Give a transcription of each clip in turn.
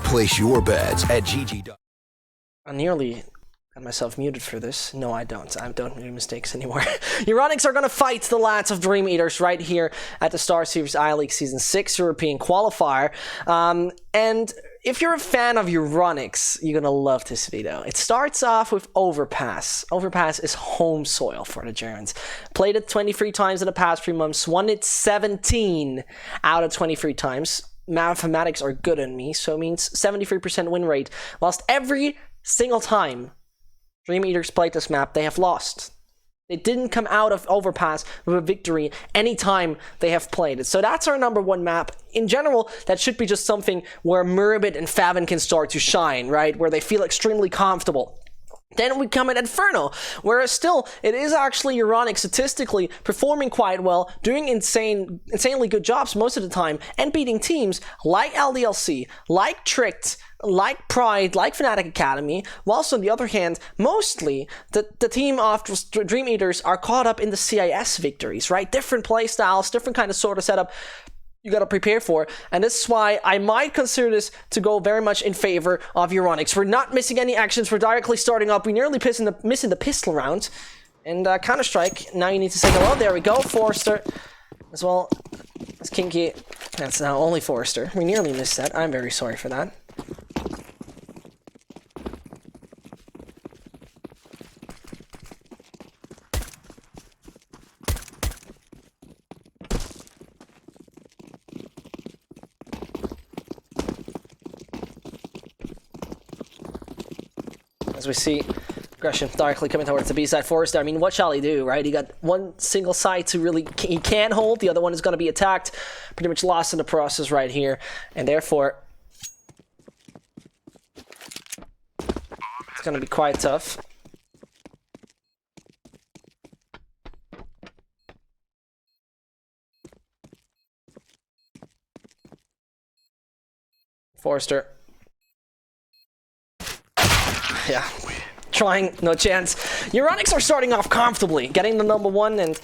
Place your bets at GG. I nearly got myself muted for this. No, I don't. I don't make mistakes anymore. EURONICS are going to fight the lads of DreamEaters right here at the StarSeries iLeague Season 6 European Qualifier. And if you're a fan of EURONICS, you're going to love this video. It starts off with overpass. Overpass is home soil for the Germans. Played it 23 times in the past 3 months, won it 17 out of 23 times. Mathematics are good in me, so it means 73% win rate. Lost every single time DreamEaters played this map, they have lost. They didn't come out of overpass with a victory anytime they have played it. So that's our #1 map. In general, that should be just something where Murbit and Favin can start to shine, right? Where they feel extremely comfortable. Then we come at Inferno, where still, it is actually EURONICS statistically performing quite well, doing insanely good jobs most of the time, and beating teams like LDLC, like Tricked, like Pride, like Fnatic Academy, whilst on the other hand, mostly, the team of DreamEaters are caught up in the CIS victories, right? Different playstyles, different kind of sort of setup you gotta prepare for, and this is why I might consider this to go very much in favor of EURONICS. We're not missing any actions, we're directly starting up, we nearly missing the pistol round, and Counter-Strike, now you need to say hello, there we go, Forrester, as well as Kinky, that's now only Forrester, we nearly missed that, I'm very sorry for that. As we see, aggression directly coming towards the B side. Forrester, I mean, what shall he do, right? He got one single side to really, he can hold, the other one is going to be attacked. Pretty much lost in the process right here, and therefore, it's going to be quite tough. Forrester. Yeah, trying, no chance. EURONICS are starting off comfortably, getting the #1, and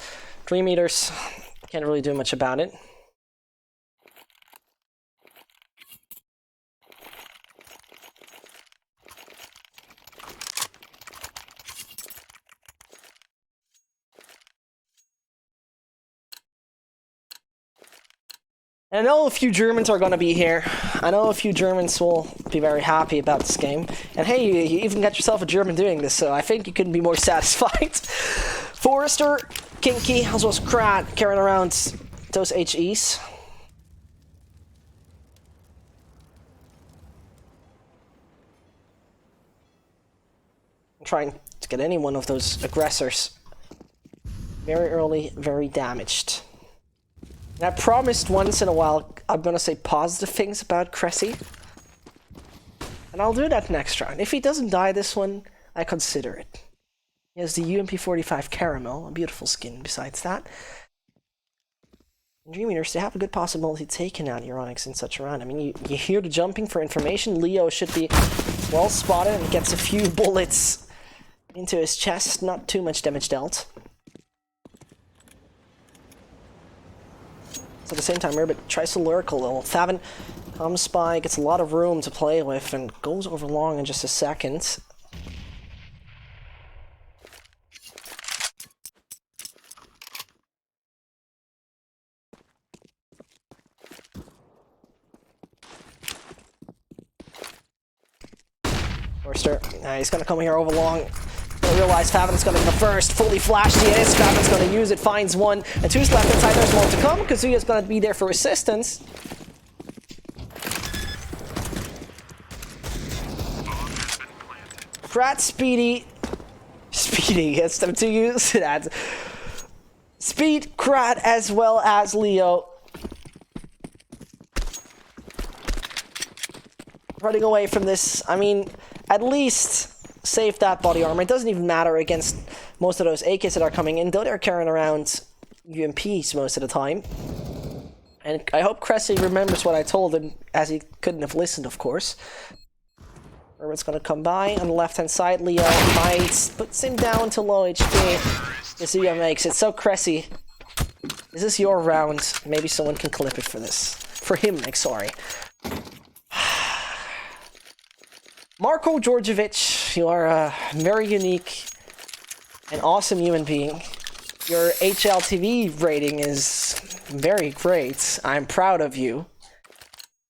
DreamEaters can't really do much about it. I know a few Germans are going to be here. I know a few Germans will be very happy about this game. And hey, you even got yourself a German doing this, so I think you couldn't be more satisfied. Forrester, Kinky, as well as Krat carrying around those HEs. I'm trying to get any one of those aggressors very early, very damaged. And I promised once in a while I'm gonna say positive things about Cressy. And I'll do that next round. If he doesn't die this one, I consider it. He has the UMP45 Caramel, a beautiful skin besides that. And DreamEaters, they have a good possibility of taking out EURONICS in such a round. I mean, you hear the jumping for information. Leo should be well spotted and gets a few bullets into his chest. Not too much damage dealt. So at the same time, Murbit tries to lurk a little. Favin comes by, gets a lot of room to play with, and goes over long in just a second. Forrester, he's gonna come here over long. Realize Favin's gonna go first, fully flashed he is, Favin's gonna use it, finds one, and two's left inside, there's more to come, Kazuya's gonna be there for assistance. Krat Speedy gets them to use that. Speed, Krat, as well as Leo. Running away from this, I mean, at least save that body armor. It doesn't even matter against most of those AKs that are coming in, though they're carrying around UMPs most of the time. And I hope Cressy remembers what I told him, as he couldn't have listened, of course. Urban's gonna come by on the left-hand side. Leo bites, puts him down to low HP. Kazuya makes it. So Cressy, this is your round. Maybe someone can clip it for this. For him, sorry. Marko Djordjevic, you are a very unique and awesome human being. Your HLTV rating is very great. I'm proud of you.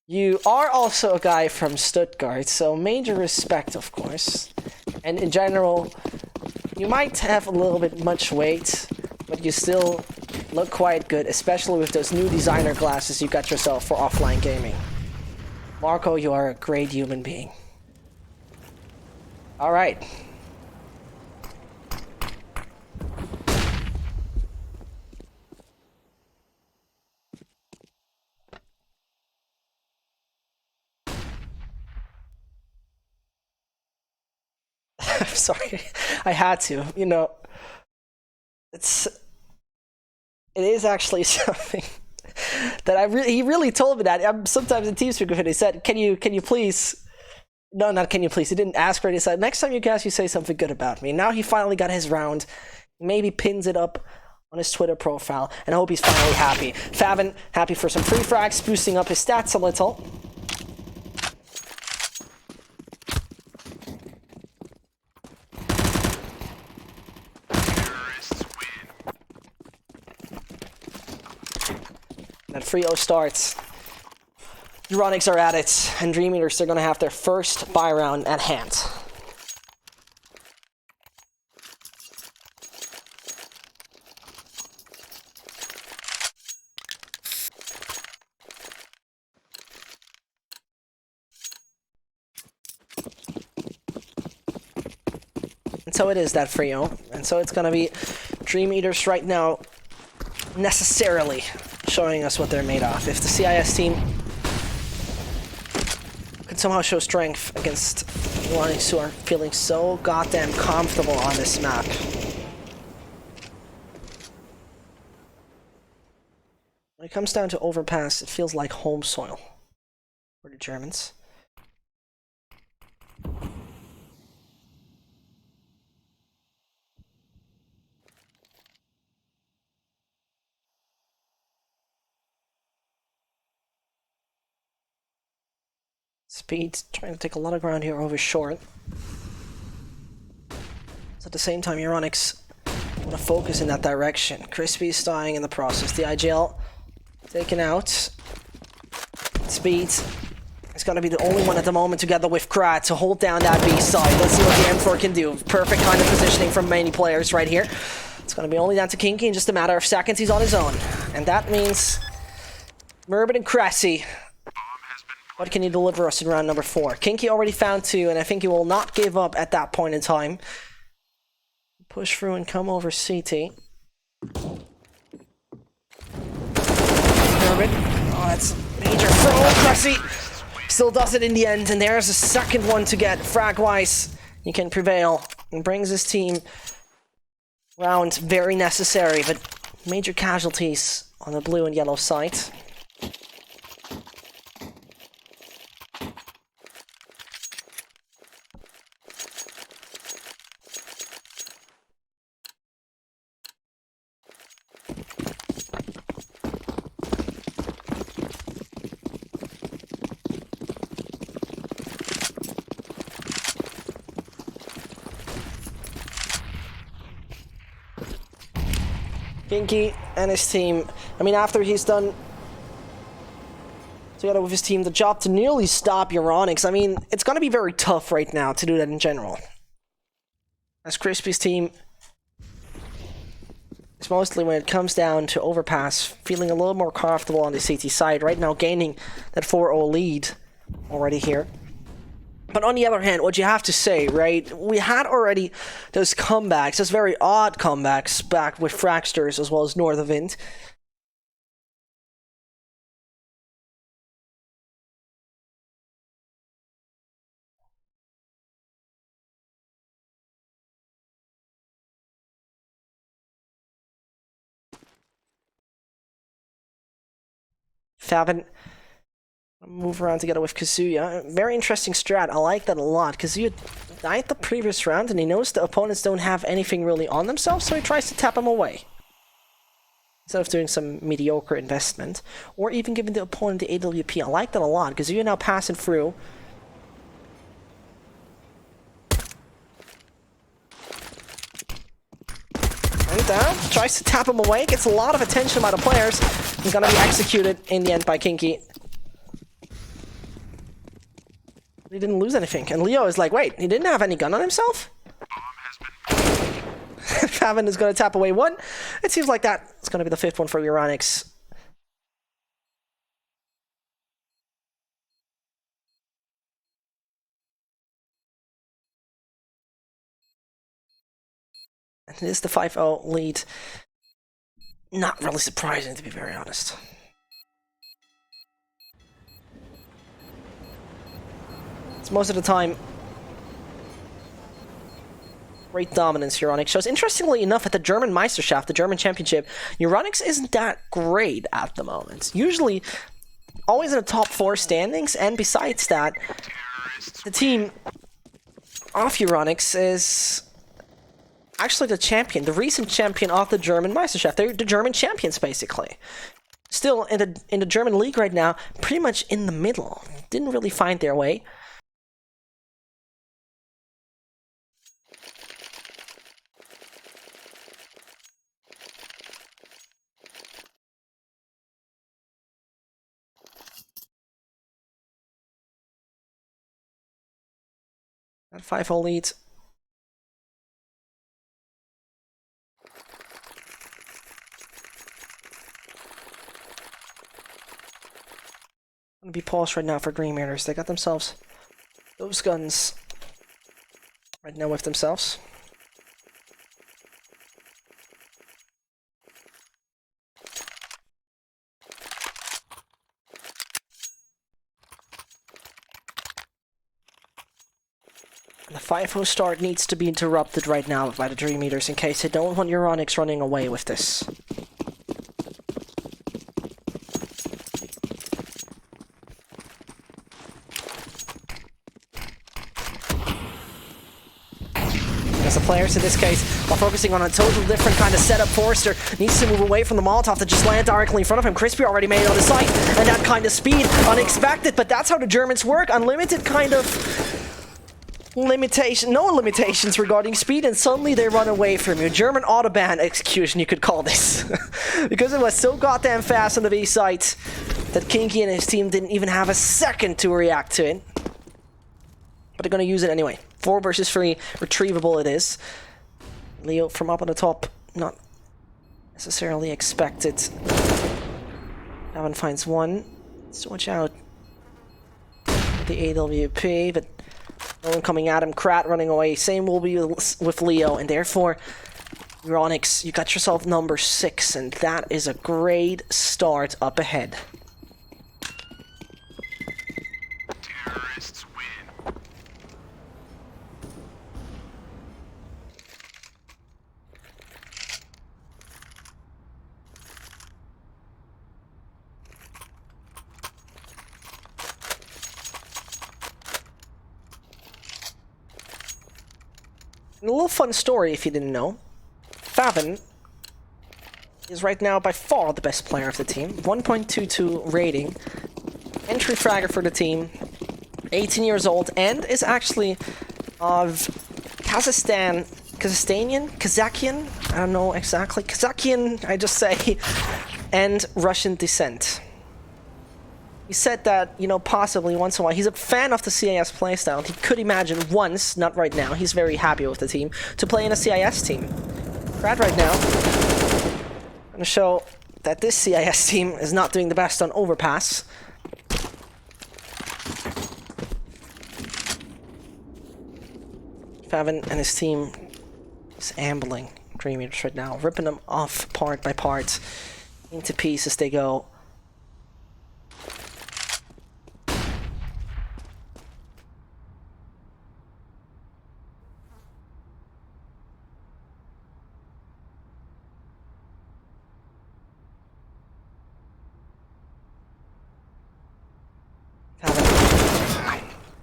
You are also a guy from Stuttgart, so major respect, of course. And in general, you might have a little bit much weight, but you still look quite good, especially with those new designer glasses you got yourself for offline gaming. Marko, you are a great human being. All right. I'm sorry. I had to. You know, it is actually something that he really told me that. Sometimes in TeamSpeak with it, he said, can you please... No, not can you please. He didn't ask for it. He said, next time you cast, you say something good about me. Now he finally got his round. Maybe pins it up on his Twitter profile. And I hope he's finally happy. Favin, happy for some free frags, boosting up his stats a little. That 3-0 starts. EURONICS are at it, and DreamEaters, they're going to have their first buy round at hand. And so it is that 3-0, and so it's going to be DreamEaters right now necessarily showing us what they're made of. If the CIS team could somehow show strength against EURONICS, who are feeling so goddamn comfortable on this map. When it comes down to overpass, it feels like home soil for the Germans. Speed, trying to take a lot of ground here over short. So at the same time, EURONICS want to focus in that direction. Crispy's dying in the process. The IGL taken out. Speed is going to be the only one at the moment together with Krat to hold down that B side. Let's see what the M4 can do. Perfect kind of positioning from many players right here. It's going to be only down to Kinky in just a matter of seconds. He's on his own. And that means Merbit and Cressy. What can he deliver us in round number 4? Kinky already found 2, and I think he will not give up at that point in time. Push through and come over CT. Merbit. Oh, that's major throw. Cressy still does it in the end, and there's a second one to get. Frag-wise, he can prevail and brings his team round very necessary, but major casualties on the blue and yellow side. Kinky and his team, I mean, after he's done together with his team the job to nearly stop EURONICS, I mean, it's going to be very tough right now to do that in general. As Crispy's team is mostly, when it comes down to overpass, feeling a little more comfortable on the CT side, right now gaining that 4-0 lead already here. But on the other hand, what you have to say, right, we had already those comebacks, those very odd comebacks back with Fragsters as well as North of Wind. Favin move around together with Kazuya. Very interesting strat. I like that a lot. Kazuya died the previous round, and he knows the opponents don't have anything really on themselves, so he tries to tap them away. Instead of doing some mediocre investment, or even giving the opponent the AWP. I like that a lot. Kazuya now passing through. tries to tap him away, gets a lot of attention by the players. He's gonna be executed in the end by Kinky. He didn't lose anything. And Leo is like, wait, he didn't have any gun on himself? Faven is gonna tap away one. It seems like that it's gonna be the 5th one for EURONICS. And it is the 5-0 lead. Not really surprising, to be very honest. It's most of the time great dominance EURONICS shows. Interestingly enough, at the German Meisterschaft, the German Championship, EURONICS isn't that great at the moment. Usually always in the top 4 standings, and besides that, the team of EURONICS is actually the champion, the recent champion of the German Meisterschaft. They're the German champions, basically. Still in the German league right now, pretty much in the middle. Didn't really find their way. That 5-0 lead. Gonna be paused right now for DreamEaters. They got themselves those guns right now with themselves. The 5-0 start needs to be interrupted right now by the DreamEaters in case they don't want EURONICS running away with this. As the players in this case are focusing on a total different kind of setup. Forrester needs to move away from the Molotov that just landed directly in front of him. Crispy already made it on the site, and that kind of speed, unexpected, but that's how the Germans work. Unlimited kind of limitation, no limitations regarding speed, and suddenly they run away from you. German Autobahn execution, you could call this. Because it was so goddamn fast on the B site that Kinky and his team didn't even have a second to react to it. But they're gonna use it anyway. 4 versus 3, retrievable it is. Leo from up on the top, not necessarily expected. Gavin finds one. So watch out. The AWP, but no one coming at him. Krat running away. Same will be with Leo, and therefore, EURONICS, you got yourself number 6, and that is a great start up ahead. Terrorists win. And a little fun story if you didn't know. Faven is right now by far the best player of the team. 1.22 rating. Entry fragger for the team. 18 years old, and is actually of Kazakhstanian? I don't know exactly. Kazakian, I just say. And Russian descent. He said that, you know, possibly once in a while, he's a fan of the CIS playstyle. He could imagine once, not right now, he's very happy with the team, to play in a CIS team. Brad right now, going to show that this CIS team is not doing the best on overpass. Faven and his team is ambling DreamEaters right now, ripping them off part by part, into pieces they go.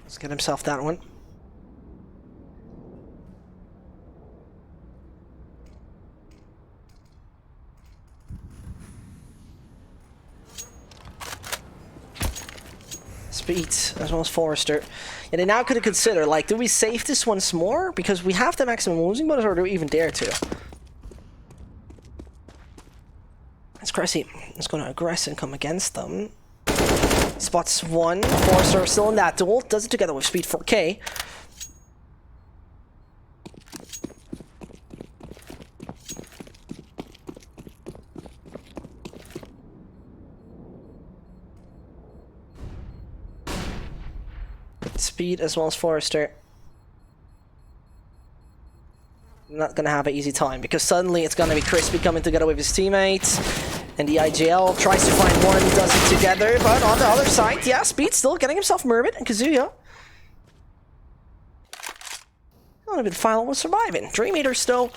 Let's get himself that one. Speed, as well as Forrester. And they now could consider, like, do we save this once more? Because we have the maximum losing bonus, or do we even dare to? Cressy is going to aggress and come against them. Spots one. Forrester still in that duel. Does it together with Speed 4K. Speed as well as Forrester. Not gonna have an easy time because suddenly it's gonna be Crispy coming together with his teammates, and the IGL tries to find one, does it together, but on the other side, yeah, Speed still getting himself murdered, and Kazuya not a bit final was surviving. DreamEaters though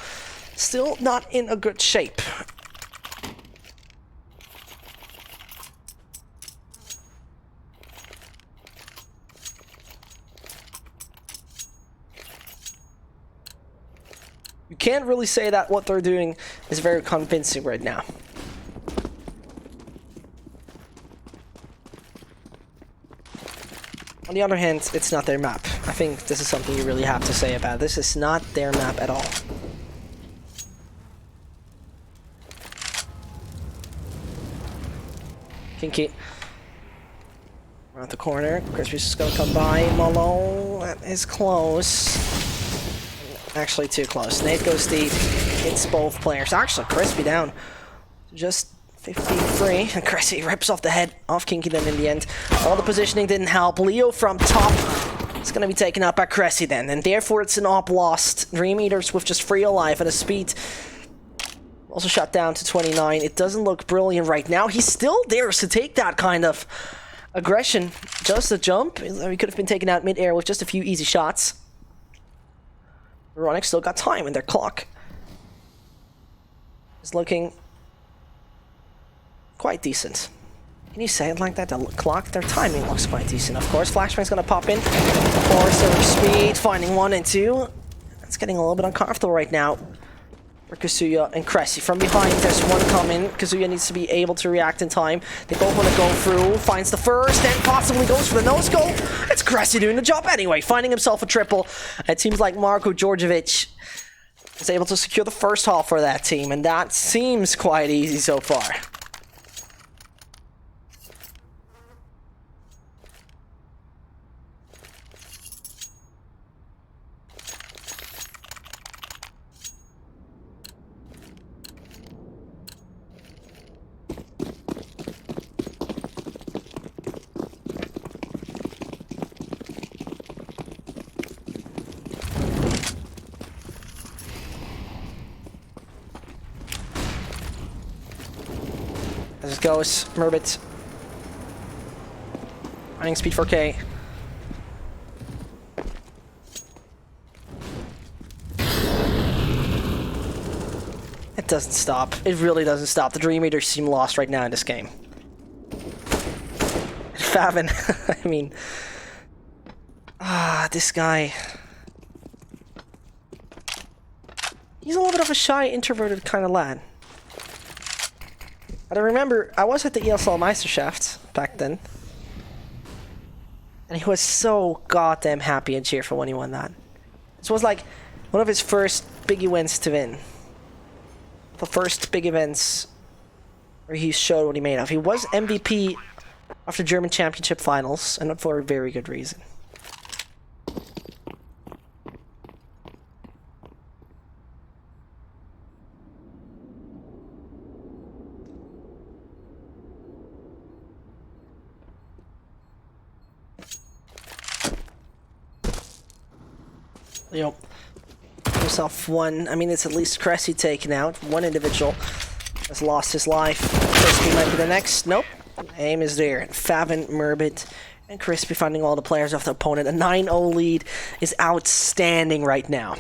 still not in a good shape. You can't really say that what they're doing is very convincing right now. On the other hand, it's not their map. I think this is something you really have to say about it. This is not their map at all. Kinky. Around the corner. Crispy's just gonna come by. Malo, that is close. Actually too close. Nate goes deep. Hits both players. Actually, Crispy down. Just 53. And Cressy rips off the head of Kinky then in the end. All the positioning didn't help. Leo from top is going to be taken out by Cressy then. And therefore it's an op lost. DreamEaters with just 3 alive and a speed. Also shot down to 29. It doesn't look brilliant right now. He still dares to take that kind of aggression. Just a jump. He could have been taken out mid-air with just a few easy shots. EURONICS still got time in their clock. Is looking quite decent. Can you say it like that? The clock, their timing looks quite decent. Of course, Flashbang's gonna pop in. Forrester Speed, finding 1 and 2. It's getting a little bit uncomfortable right now for Kazuya and Cressy. From behind, there's one coming. Kazuya needs to be able to react in time. They both want to go through. Finds the first, and possibly goes for the no-scope. It's Cressy doing the job anyway, finding himself a triple. It seems like Marko Djordjevic is able to secure the first haul for that team, and that seems quite easy so far. As it goes, Murbit. Running speed 4K. It doesn't stop. It really doesn't stop. The DreamEaters seem lost right now in this game. Favin, I mean... this guy... He's a little bit of a shy, introverted kind of lad. But I remember, I was at the ESL Meisterschaft back then. And he was so goddamn happy and cheerful when he won that. This was like one of his first big events to win. The first big events where he showed what he made of. He was MVP of the German Championship Finals, and not for a very good reason. Leo, himself 1. I mean, it's at least Cressy taken out. 1 individual has lost his life. Crispy might be the next. Nope. Aim is there. Favin, Murbit, and Crispy finding all the players of the opponent. A 9-0 lead is outstanding right now.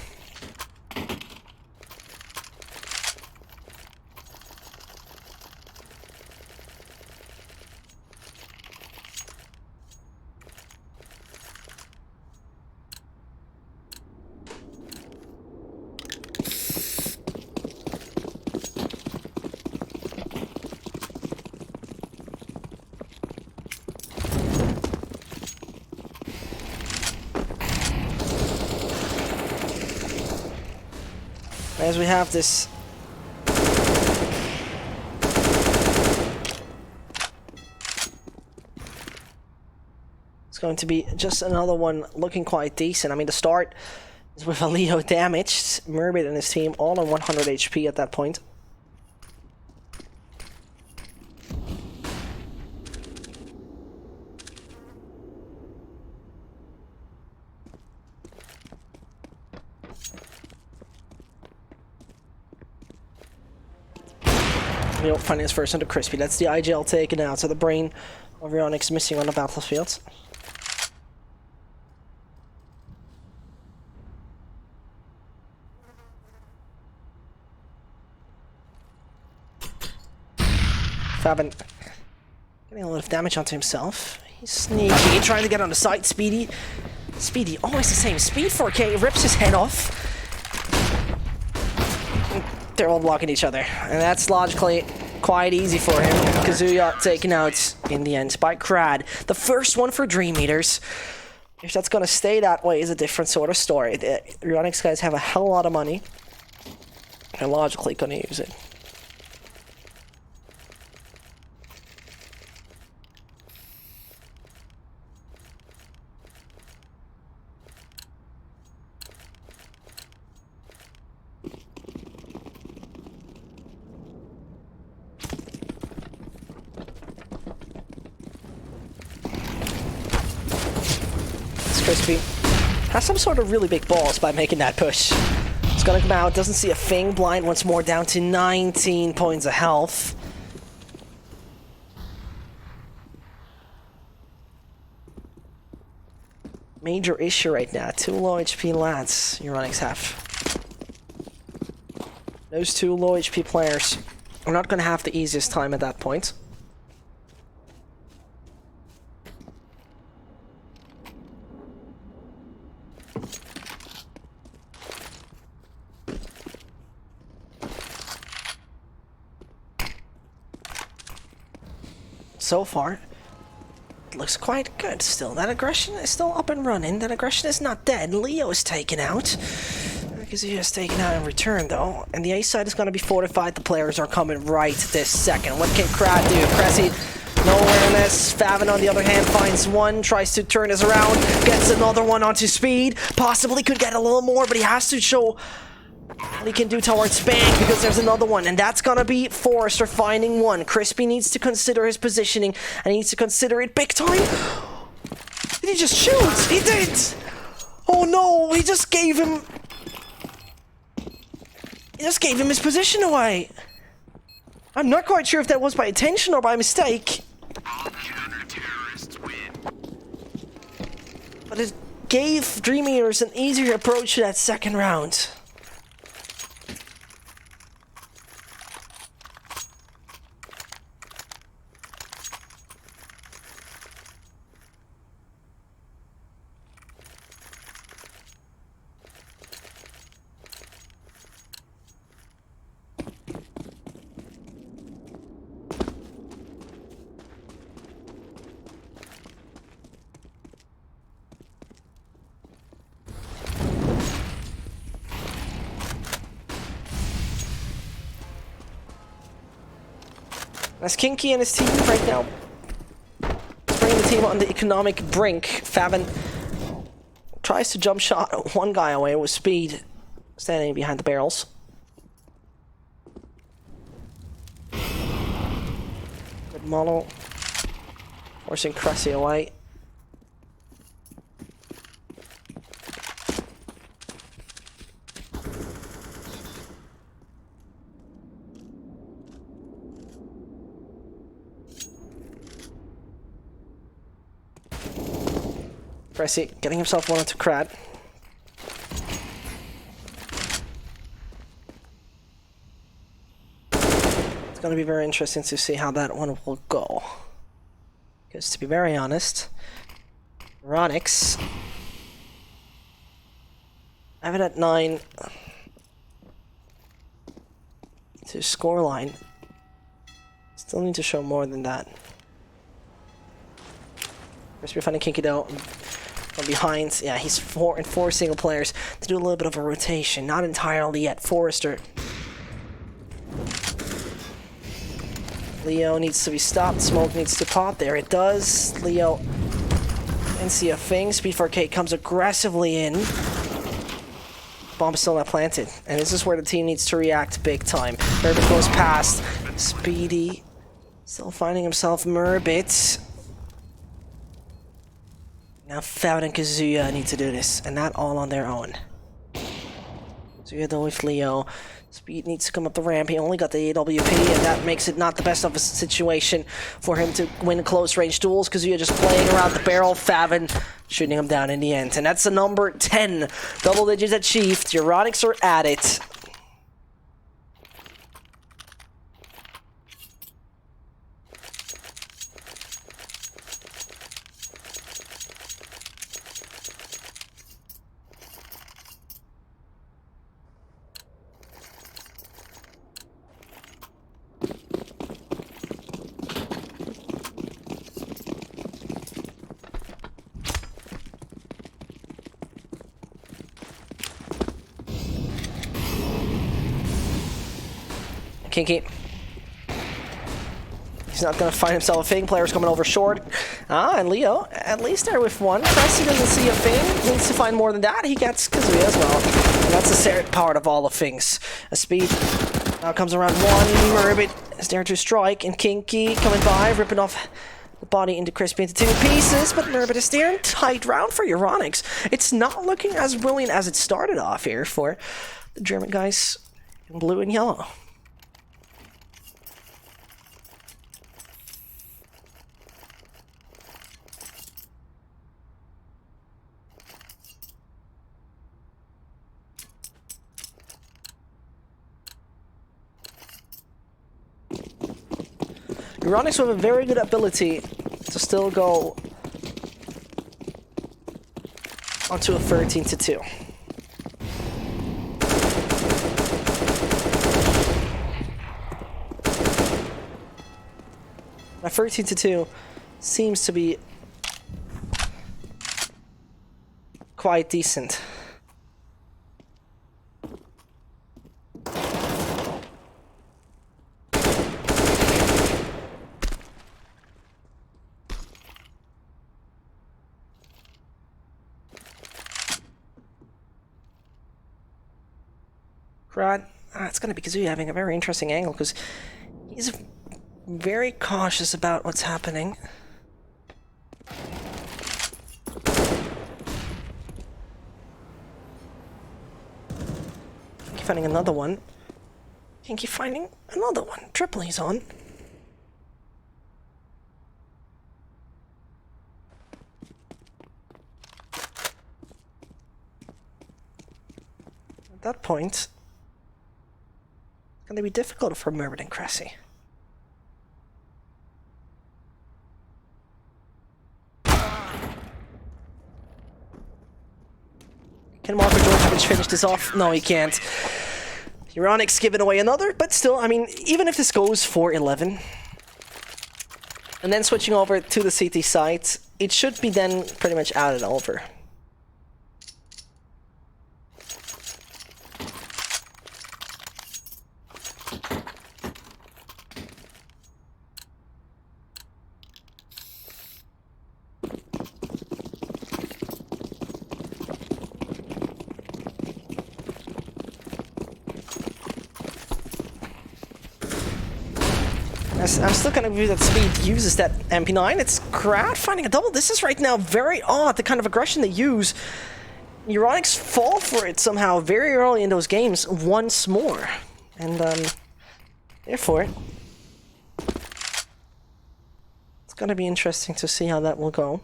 As we have this It's going to be just another one looking quite decent. I mean, the start is with a Leo damaged. Mermaid and his team all on 100 HP at that point. Leo finding his first into Crispy. That's the IGL taken out, so the brain of EURONICS missing on the battlefield. Faven getting a lot of damage onto himself. He's sneaky, trying to get on the side. Speedy, always the same speed. 4K rips his head off. They're all blocking each other, and that's logically quite easy for him. Kazuya taken out in the end by Crad. The first one for DreamEaters. If that's gonna stay that way is a different sort of story. The EURONICS guys have a hell of a lot of money. They're logically gonna use it. Crispy has some sort of really big balls by making that push. It's gonna come out, doesn't see a thing. Blind once more, down to 19 points of health. Major issue right now. 2 low HP lads EURONICS have. Those 2 low HP players are not gonna have the easiest time at that point. So far, it looks quite good still. That aggression is still up and running. That aggression is not dead. Leo is taken out. Because he is taken out in return, though. And the A side is going to be fortified. The players are coming right this second. What can Crad do? Cressy, no awareness. Faven, on the other hand, finds one. Tries to turn this around. Gets another one onto speed. Possibly could get a little more, but he has to show what he can do towards Spank, because there's another one, and that's gonna be Forrester finding one. Crispy needs to consider his positioning, and he needs to consider it big time. Did he just shoot? He did! Oh no, he just gave him his position away. I'm not quite sure if that was by intention or by mistake. But it gave DreamEaters an easier approach to that second round. As Kinky and his team right now bringing the team on the economic brink. Faven tries to jump shot one guy away with speed, standing behind the barrels. Good model, forcing Cressy away. Cressy getting himself one into Crad. It's going to be very interesting to see how that one will go. Because to be very honest, EURONICS have it at 9 to scoreline. Still need to show more than that. Crispy finding Kinky though. From behind, yeah, he's four single players to do a little bit of a rotation. Not entirely yet. Forrester. Leo needs to be stopped. Smoke needs to pop. There it does. Leo And see a thing. Speed 4K comes aggressively in. Bomb is still not planted. And this is where the team needs to react big time. Murbit goes past. Speedy. Still finding himself Murbit. Now Fout and Kazuya need to do this. And not all on their own. Kazuya though with Leo. Speed needs to come up the ramp. He only got the AWP, and that makes it not the best of a situation for him to win close range duels. Kazuya just playing around the barrel. Favin shooting him down in the end. And that's the number 10. Double digits achieved. EURONICS are at it. Kinky. He's not going to find himself a thing. Players coming over short. And Leo, at least there with one. Cressy doesn't see a thing. Needs to find more than that. He gets Kazuya as well. And that's the sad part of all the things. A Speed now comes around one. Murbit is there to strike. And Kinky coming by, ripping off the body into Crispy into two pieces. But Murbit is there in tight round for EURONICS. It's not looking as brilliant as it started off here for the German guys in blue and yellow. EURONICS with a very good ability to still go onto a 13-2. A 13-2 seems to be quite decent. It's going to be Kazuya having a very interesting angle because he's very cautious about what's happening. Keep finding another one. Keep finding another one. Triple he's on. At that point, it's going to be difficult for Murbit and Cressy. Can Marko Djordjevic finish this off? No, he can't. EURONICS giving away another, but still, I mean, even if this goes for 11, and then switching over to the CT site, it should be then pretty much out and over. I'm still kind of view that Speed uses that MP9. It's Crowd finding a double. This is right now very odd, the kind of aggression they use. EURONICS fall for it somehow very early in those games once more. And therefore, it's going to be interesting to see how that will go.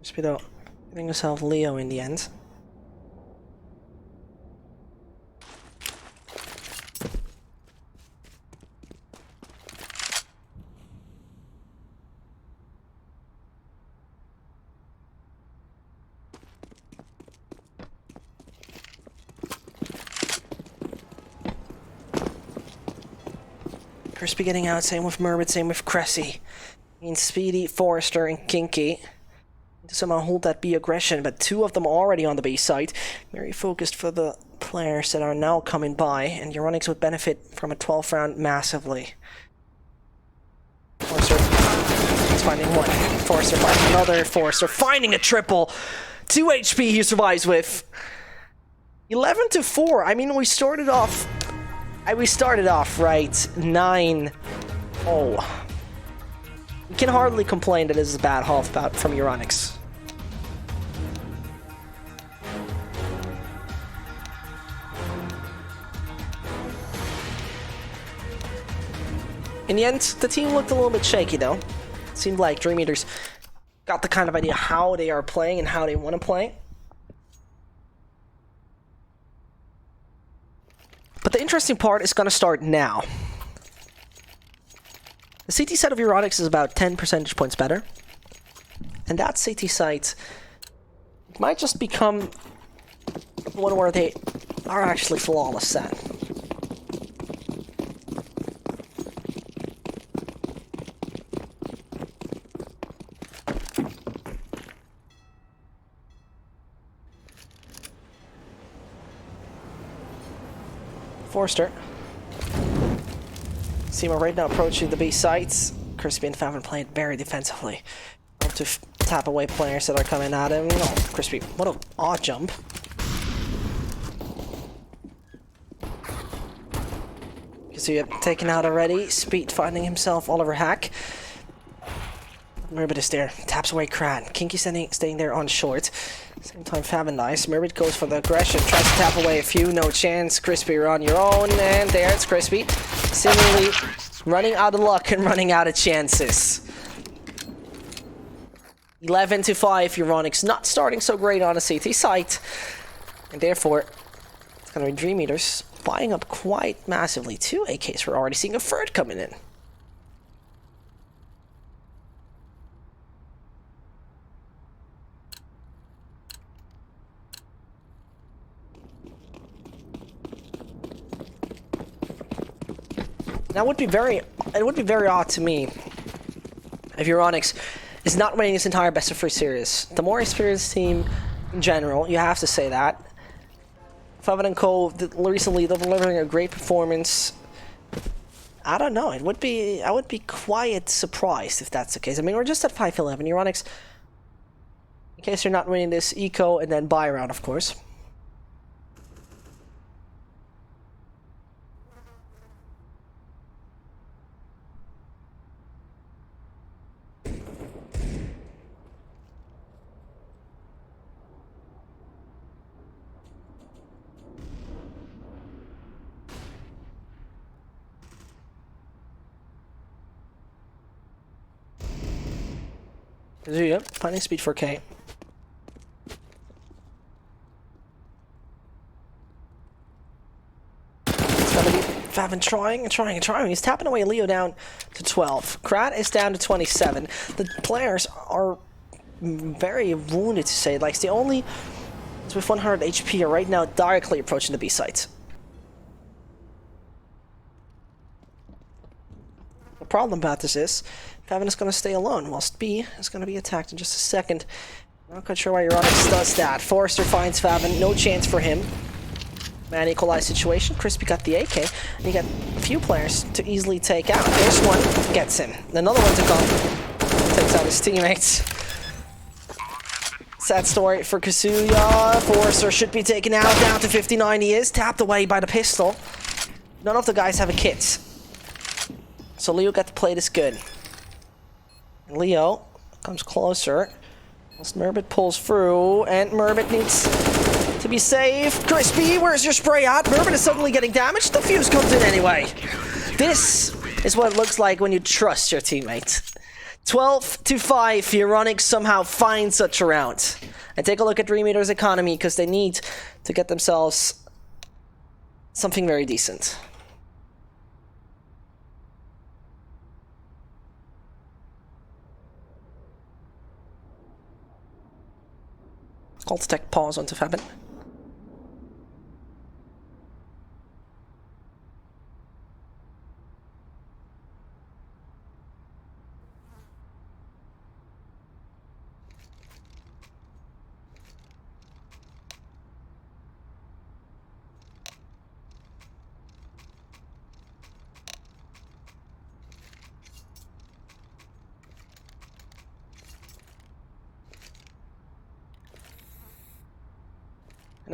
Speedo getting himself Leo in the end. Crispy getting out, same with Murbit, same with Cressy. Means Speedy, Forrester, and Kinky to somehow hold that B aggression, but two of them already on the B side. Very focused for the players that are now coming by, and EURONICS would benefit from a 12th round massively. Forrester finding one. Forrester finding another. Forrester finding a triple. 2 HP he survives with. 11 to 4. I mean, we started off right 9-0. We can hardly complain that this is a bad half bout from EURONICS. In the end, the team looked a little bit shaky though. It seemed like DreamEaters got the kind of idea how they are playing and how they want to play. But the interesting part is going to start now. The CT side of EURONICS is about 10 percentage points better. And that CT side might just become one where they are actually flawless at. Forrester. Seema right now approaching the B sites. Crispy and Favin playing very defensively. Up to tap away players that are coming at him. Oh, Crispy, what an odd jump. Kazuya taken out already. Speed finding himself Oliver Hack. Merbit is there. Taps away Kran. Kinky staying there on short. Same time Favin dies. Merbit goes for the aggression. Tries to tap away a few. No chance. Crispy, you're on your own. And there it's Crispy. Seemingly running out of luck and running out of chances. 11 to 5. EURONICS not starting so great on a CT site. And therefore, it's going to be DreamEaters buying up quite massively. 2 AKs. We're already seeing a third coming in. That would be very, it would be very odd to me if EURONICS is not winning this entire best of 3 series. The more experienced team in general, you have to say that. Favin and Co. recently delivering a great performance. I don't know. I would be quite surprised if that's the case. I mean, we're just at 5-11. EURONICS, in case you're not winning this, eco and then buy round, of course. Kazuya, finding speed for K. It's gonna be Favin trying. He's tapping away Leo down to 12. Krat is down to 27. The players are very wounded, to say. Like, the only with 100 HP are right now directly approaching the B sites. The problem about this is Favin is going to stay alone, whilst B is going to be attacked in just a second. Not quite sure why EURONICS does that. Forrester finds Favin, no chance for him. Man equalized situation. Crispy got the AK, and you got a few players to easily take out. There's one, gets him. Another one to come, takes out his teammates. Sad story for Kazuya. Forrester should be taken out, down to 59 he is. Tapped away by the pistol. None of the guys have a kit. So Leo got to play this good. And Leo comes closer. Whilst Merbit pulls through, and Merbit needs to be safe. Crispy, where's your spray at? Merbit is suddenly getting damaged. The fuse comes in anyway. This is what it looks like when you trust your teammate. 12 to 5, EURONICS somehow find such a round. And take a look at DreamEaters' economy, because they need to get themselves something very decent. Call to tech pause onto Favin.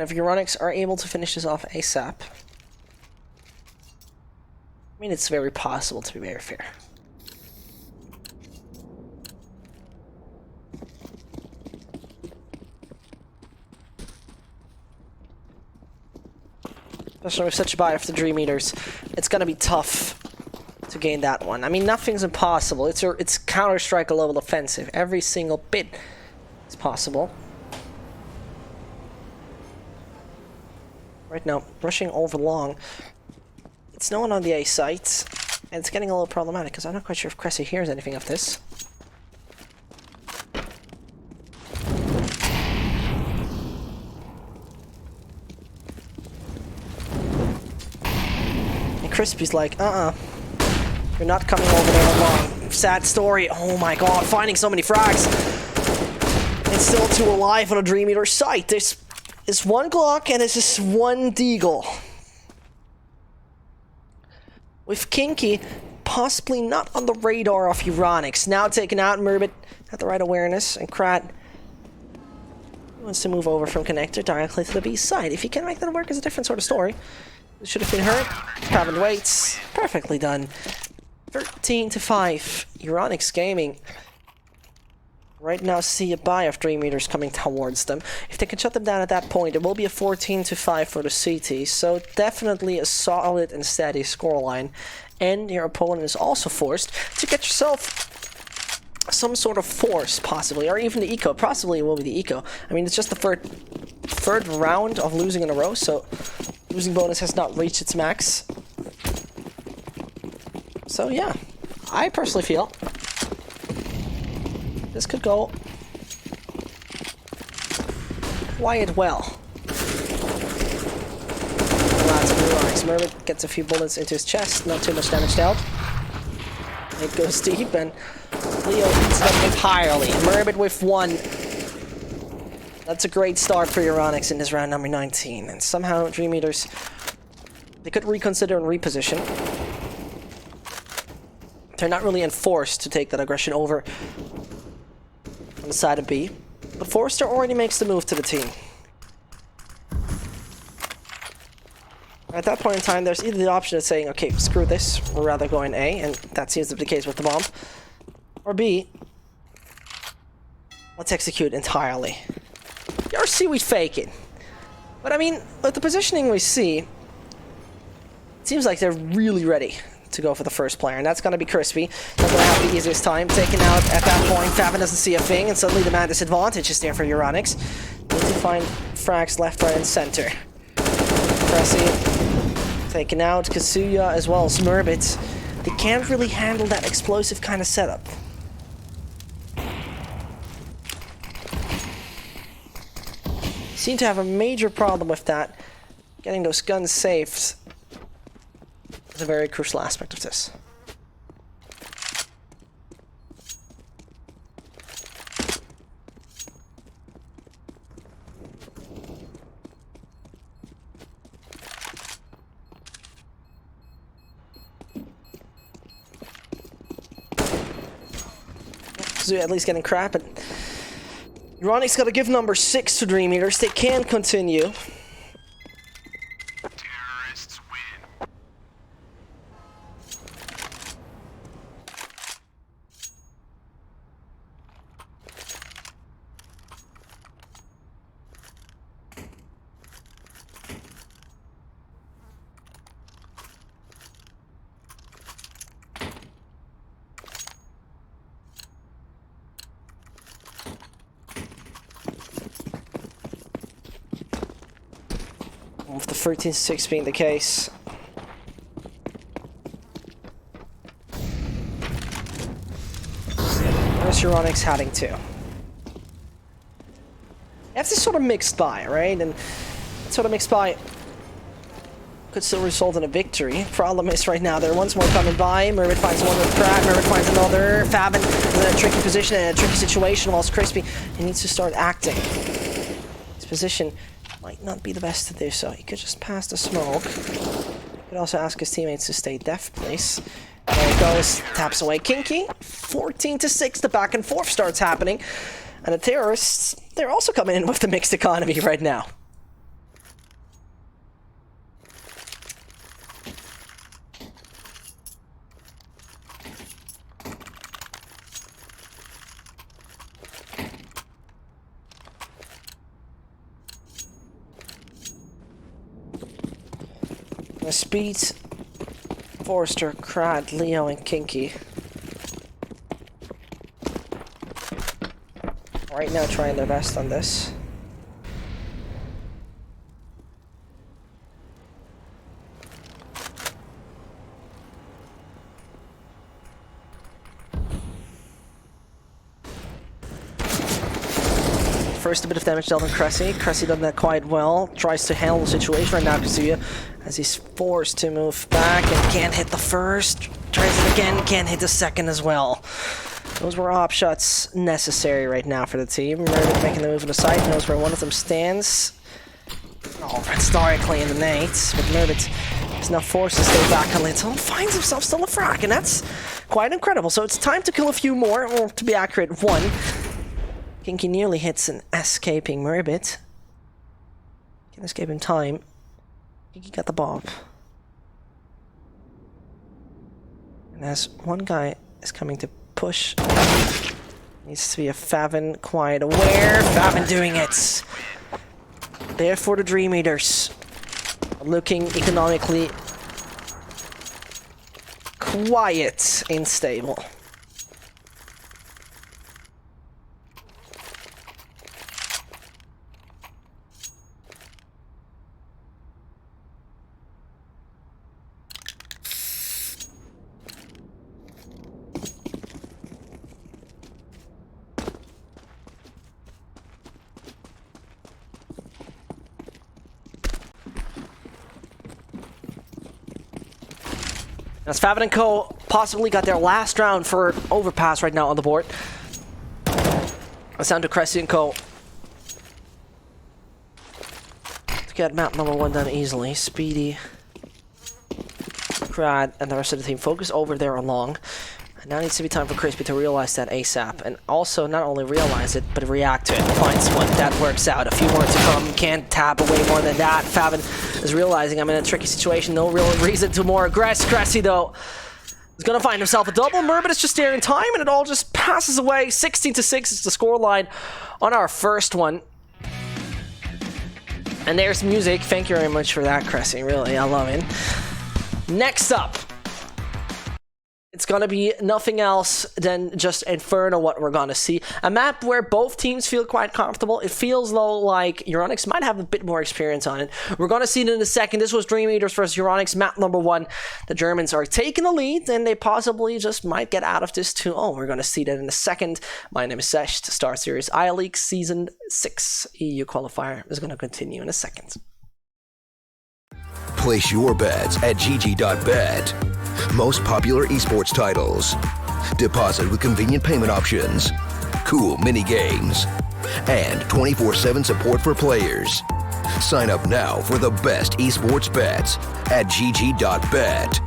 And if EURONICS are able to finish this off ASAP, I mean, it's very possible, to be very fair. Especially with such a buy after DreamEaters, it's gonna be tough to gain that one. I mean, nothing's impossible. It's Counter-Strike level offensive. Every single bit is possible. Right now, rushing over long. It's no one on the A site, and it's getting a little problematic because I'm not quite sure if Cressy hears anything of this. Crispy's like, you're not coming over there alone. Sad story. Oh my god, finding so many frags. It's still 2 alive on a DreamEater site. There's one Glock and there's just one Deagle. With Kinky possibly not on the radar of EURONICS. Now taken out, Murbit had the right awareness, and Krat wants to move over from connector directly to the B side. If he can make that work, it's a different sort of story. Should have been hurt. Haven't waits. Perfectly done. 13-5. EURONICS Gaming right now see a buy of DreamEaters coming towards them. If they can shut them down at that point, it will be a 14-5 for the CT. So definitely a solid and steady scoreline. And your opponent is also forced to get yourself some sort of force, possibly, or even the eco. Possibly it will be the eco. I mean, it's just the third round of losing in a row, so losing bonus has not reached its max. So yeah, I personally feel this could go quite well. Lots of EURONICS. Murbit gets a few bullets into his chest, not too much damage dealt. It goes deep, and Leo eats them entirely. Murbit with 1. That's a great start for EURONICS in this round number 19. And somehow DreamEaters, they could reconsider and reposition. They're not really enforced to take that aggression over on the side of B. But Forrester already makes the move to the team. At that point in time, there's either the option of saying, okay, screw this, we're rather going A, and that seems to be the case with the bomb. Or B, let's execute entirely. Or C, we fake it. But I mean, with the positioning we see, it seems like they're really ready to go for the first player, and that's going to be Crispy. Not going to have the easiest time. Taken out at that point, Favin doesn't see a thing, and suddenly the man disadvantage is there for EURONICS. Need to find frags left, right, and center. Cressy taken out, Kazuya as well as Murbit. They can't really handle that explosive kind of setup. Seem to have a major problem with that. Getting those guns saved is a very crucial aspect of this. At least getting crap, but EURONICS got to give number 6 to DreamEaters. They can continue. Terrorists win. With the 13-6 being the case. Where's EURONICS heading to? That's this sort of mixed buy, right? And that sort of mixed buy could still result in a victory. Problem is right now they're once more coming by. Murbit finds one with Pratt, Murbit finds another. Fabin is in a tricky position, in a tricky situation, whilst Crispy, he needs to start acting. His position might not be the best to do so. He could just pass the smoke. He could also ask his teammates to stay deaf, please. There he goes. Taps away Kinky. 14-6. The back and forth starts happening. And the terrorists, they're also coming in with the mixed economy right now. Speed, Forrester, Crad, Leo, and Kinky. Right now trying their best on this. First, a bit of damage dealt on Cressy. Cressy done that quite well. Tries to handle the situation right now, Kazuya, as he's forced to move back and can't hit the first. Tries it again, can't hit the second as well. Those were op shots necessary right now for the team. Meredith making the move to the side, knows where one of them stands. Oh, historically in the nades, but Meredith is now forced to stay back a little. Finds himself still a frag, and that's quite incredible. So it's time to kill a few more, or to be accurate, one. Kinky nearly hits an escaping Merbit. Can escape in time. Kinky got the bob. And as one guy is coming to push, needs to be a Favin quite aware. Favin doing it. Therefore the DreamEaters looking economically quiet and stable. As Favin and Co. possibly got their last round for overpass right now on the board. It's down to Cressy and Co. to get map number 1 done easily. Speedy, Crad, and the rest of the team focus over there along. And now needs to be time for Crispy to realize that ASAP. And also not only realize it, but react to it. Finds one. That works out. A few more to come. Can't tap away more than that. Favin is realizing I'm in a tricky situation. No real reason to more aggress. Cressy, though, is going to find himself a double. Merbit is just there in time, and it all just passes away. 16-6 is the scoreline on our first one. And there's music. Thank you very much for that, Cressy. Really, I love it. Next up, it's gonna be nothing else than just Inferno, what we're gonna see. A map where both teams feel quite comfortable. It feels, though, like EURONICS might have a bit more experience on it. We're gonna see it in a second. This was DreamEaters versus EURONICS, map number 1. The Germans are taking the lead, and they possibly just might get out of this too. Oh, we're gonna see that in a second. My name is Sesh. The StarSeries iLeague Season 6 EU Qualifier is gonna continue in a second. Place your bets at gg.bet. Most popular esports titles. Deposit with convenient payment options. Cool mini games. And 24/7 support for players. Sign up now for the best esports bets at gg.bet.